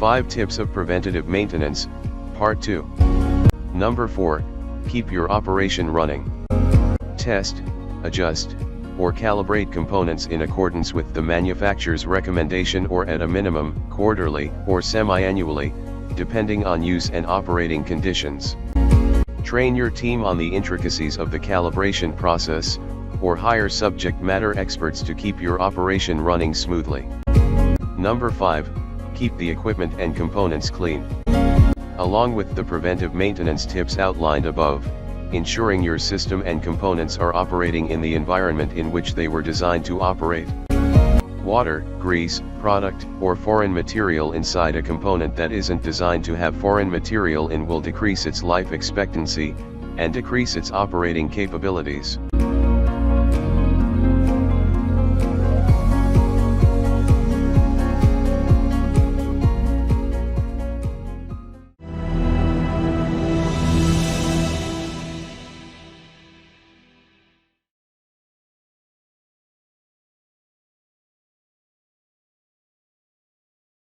5 Tips of Preventative Maintenance, Part 2. Number 4, keep your operation running. Test, adjust, or calibrate components in accordance with the manufacturer's recommendation or at a minimum, quarterly or semi-annually, depending on use and operating conditions. Train your team on the intricacies of the calibration process, or hire subject matter experts to keep your operation running smoothly. Number 5, keep the equipment and components clean. Along with the preventive maintenance tips outlined above, ensuring your system and components are operating in the environment in which they were designed to operate. Water, grease, product, or foreign material inside a component that isn't designed to have foreign material in will decrease its life expectancy, and decrease its operating capabilities.